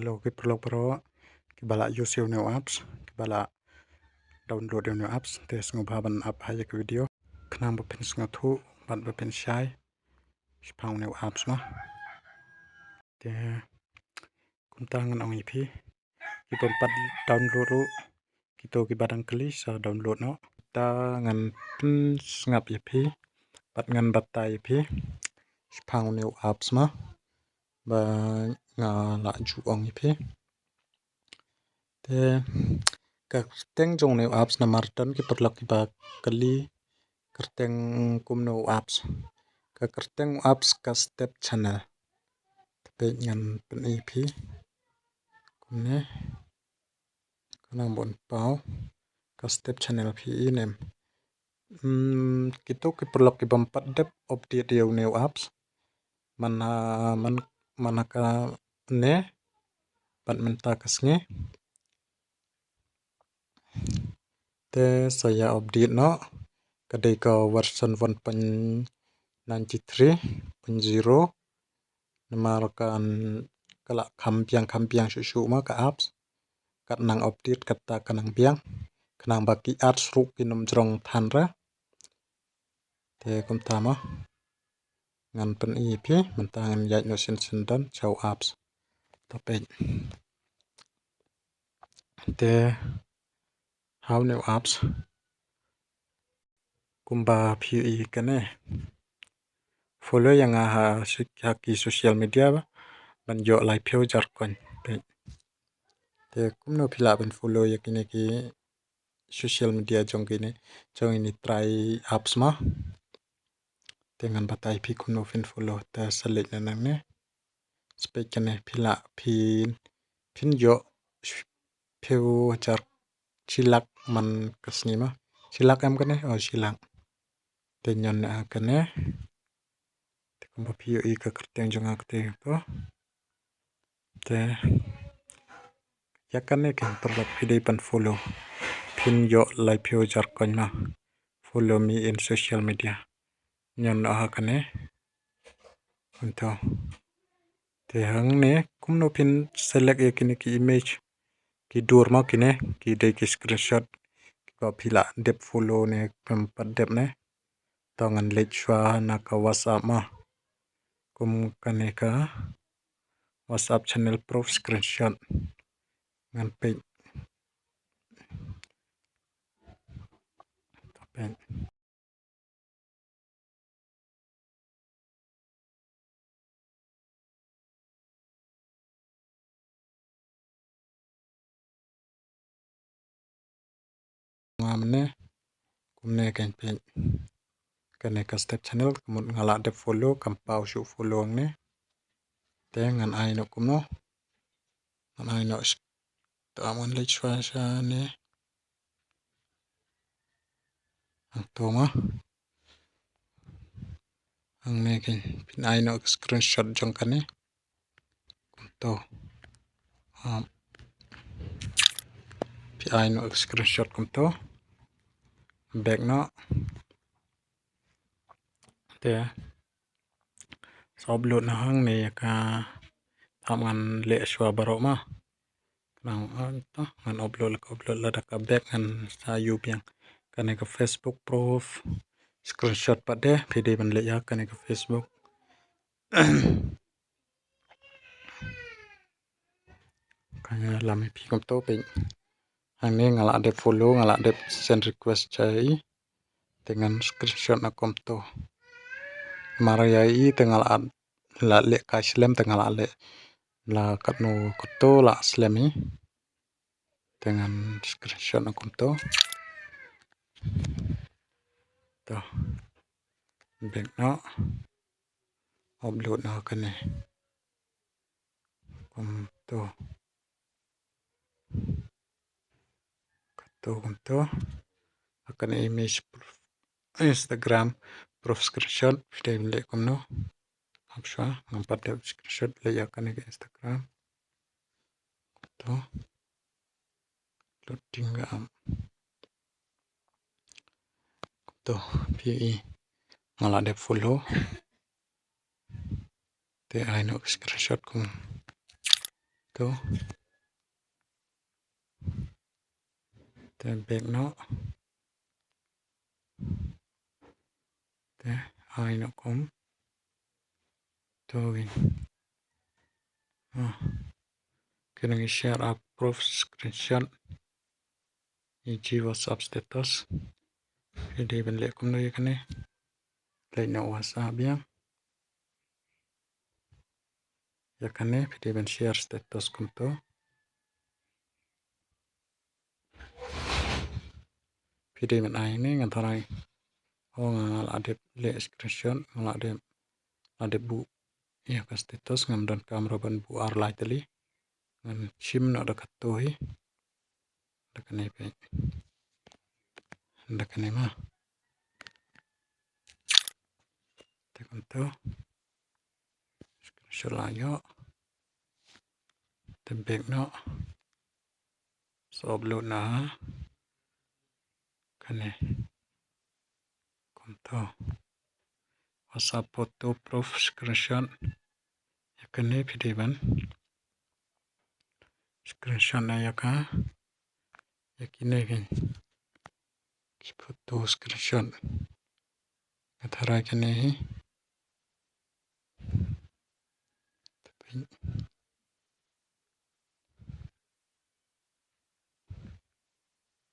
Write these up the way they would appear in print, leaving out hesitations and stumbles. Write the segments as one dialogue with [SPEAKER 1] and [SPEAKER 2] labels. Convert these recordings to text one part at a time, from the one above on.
[SPEAKER 1] lo ke perlu ke bala use new apps ke bala download new apps te ngubah ban app hai ke video knang ba pin thu ban ba pin shai spang new apps ma te kum tangan ong ipi ki pat download ru kita ki badang kali sa download no ta ngan pin ngap ipi pat ngan batai ipi spang new apps ma ba nga la ju ong ipi te kerteng jong new apps na martan ki perlak ki ba kali kerteng kum new apps ka kerteng apps ka step channel te ngan pen ipi kumne kanang bon pau ka step channel phi nem kito ki perlak ki bampat dep update new apps mana ka ne pat menta kasnge te saya update no kadai ka version 1.93.0 namarkan kala kampiang shu ma ka apps kat nang update kata kanang biang kanang baki apps ru kinum jrong thanra te kum tama ngan pen ep mentangan yai no sin dan chau apps tope te how new apps kumba phi kane follow yang ki social media ba ban yo live pheu jar kon te kumno phila ban follow yakine ki social media jong ini try apps ma dengan batai phi kumno fin follow ta select na ne spek kane phila phin yo pheu jar chilak man kasni ma chilak am kane chilak te nyon na kane te kumba phi i ka kerteng jong akte to te yakane kan perlu pidai pan follow pin yo live pheu jar kon ma follow me in social media nyon na kane unto te hang ne kumno pin select yakine ki image ki dur ma kine ki dai ki screenshot ki ba phila dep follow ne kam pat dep ne tongan le chwa na ka whatsapp ma kum kane ka whatsapp channel proof screenshot ngan pe topen ngamne kumne kan pe kane ka step channel kumun ngala de follow kam pau shu follow ne te ngan ai no kumno ngan ai no ta mon le chwa sha ne ang to ma ang ne ken pin ai no screenshot jong kane to pi ai no screenshot kum to back no te upload na hang ne ka thaman le shwa baro ma nang to ngan upload la ka back ngan sa yu piang kane ka facebook proof screenshot pa de pd ban le ya kane ka facebook kanya lami pi kom to pe hang ne ngala de follow ngala de send request chai dengan screenshot na kom to maraya i tengal la le ka slem tengal le la katno koto la slemi dengan screenshot na kom to back no upload na kane kom to akan image Instagram proof screenshot video le kom no apsha ngampat de screenshot le ya kane ke Instagram to loading ga am to pi ngala de follow te ai no screenshot kum tu te back no te ai no kom tu win kena share up proof screenshot ig WhatsApp status jadi ben le kom no yakane le no WhatsApp yakane pidi ben share status kom to pidi ben ai ne ngantarai ngal adep le screenshot ngal adep bu ya ka status ngam dan kamera ban bu ar lai tali ngan chim no da katoi da kane pe da kane ma te kom to screenshot la yo te back no so upload na kane kom to WhatsApp photo proof screenshot yakane pidi ban screenshot na yaka yakine gen photo screenshot atharai kane hi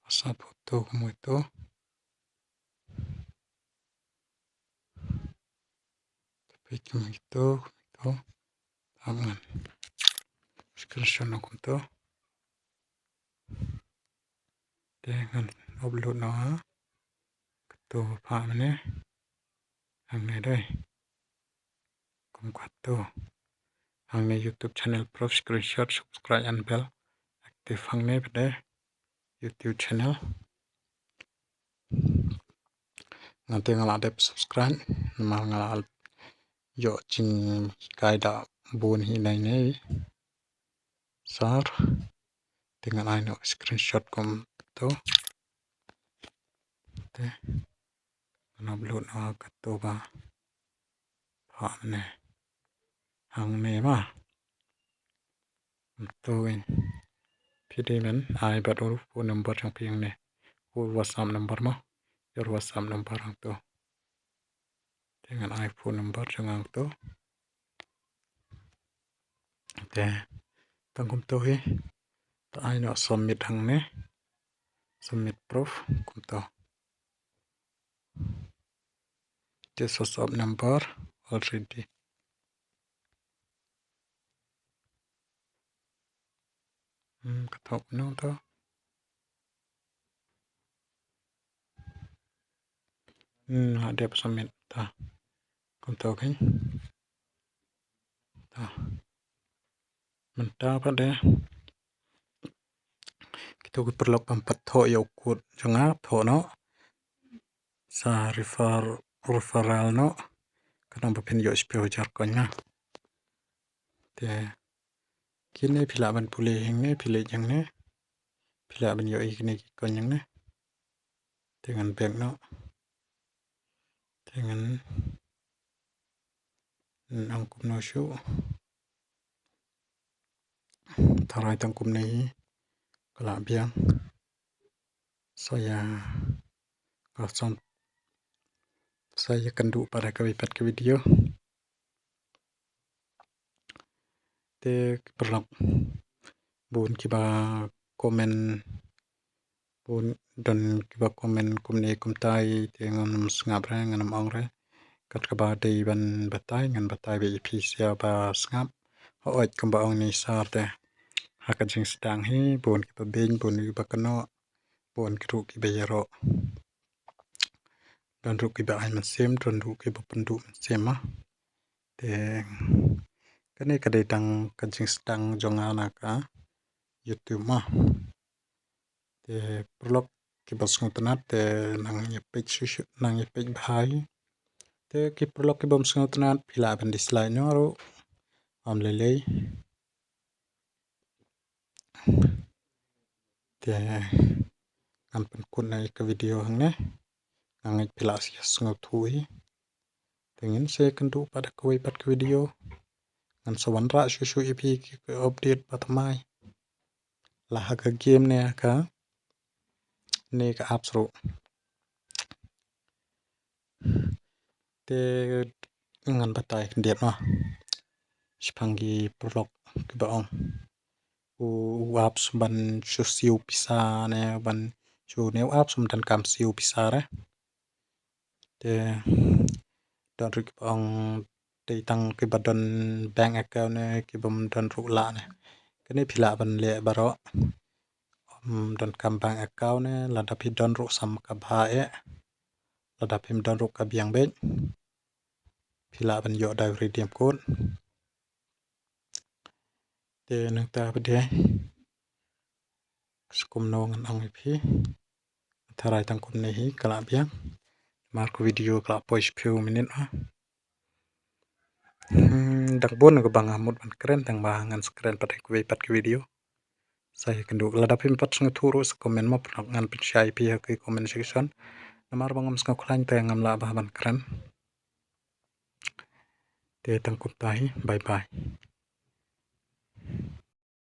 [SPEAKER 1] WhatsApp photo mo ito tapos ito tangan screenshot na kom to dengan upload na to pa mane ang ne dai kom to ang ne YouTube channel proof screenshot subscribe and bell active hang ne pede YouTube channel nanti ngala adep subscribe mal ngala yo ching kai da bun hi nai nei sar dengan ai no screenshot kom to te upload na to ba ha ne hang ne ma to win pidi men ai ba do phone number chang piang ne WhatsApp number ma your WhatsApp number hang to dengan iPhone number jangang to te tangkum to hi ta ai no submit hang ne submit proof kum to this WhatsApp number already katok no to ada submit ta kum to kan ta menta pada kita perlu empat tho yo kut janga tho no sa referral no kadang bapin yo spio jar konya te kini pila ban pule hing ne pile jang ne pila ban yo ikne konyang ne dengan bank no dengan angkum no shu tarai tangkum nei kala biang saya kosong saya kendu pada kewipat ke video te perlu bun kiba komen bun dan kiba komen kumne kumtai te nganam sngap re nganam ong re kat kaba dei ban batai be ipisia ba sngap hoit kamba ong ni sar te hakat jing sedang hi bun kiba ben bun kiba kano bun kru kiba yaro dan ru kiba ai man sem dan ru kiba pendu man sem ma te kane kadai tang kajing sedang jongana ka YouTube ma te perlu kiba sngotanat te nang ye page bhai te ki perlu kiba sngotanat pila ban dislike no ro am lele te am pen kun nai ke video hang ne ngai pila sia sngot hui tengin se kendu pada koi pat ke video ngan sawanra shushu ipi ke update batamai lah ke game ne ka apps ro te ngan batai ndiet no shpanggi prolog ke baong apps ban shusiu pisa ne ban chu new apps dan kam siu pisa re te don rik baong te tang ke badon bank account ne ke bom don ru la ne kene phila ban le baro don kam bank account ne la da phi don ru sam ka bha e la da phim don ru ka biang be phila ban yo da redeem code te nang ta bde skum no ngan ong phi tharai tang kun ne hi kala biang mar ko video kala pois few minute dak bon ko bang amut ban kren tang ba ngan skren pat ke video saya kendu la da phim pat sung thuru comment ma prak ngan pin shai pi ke comment section namar bangam ska khlan te ngam la ba ban kren te tang kup tai bye bye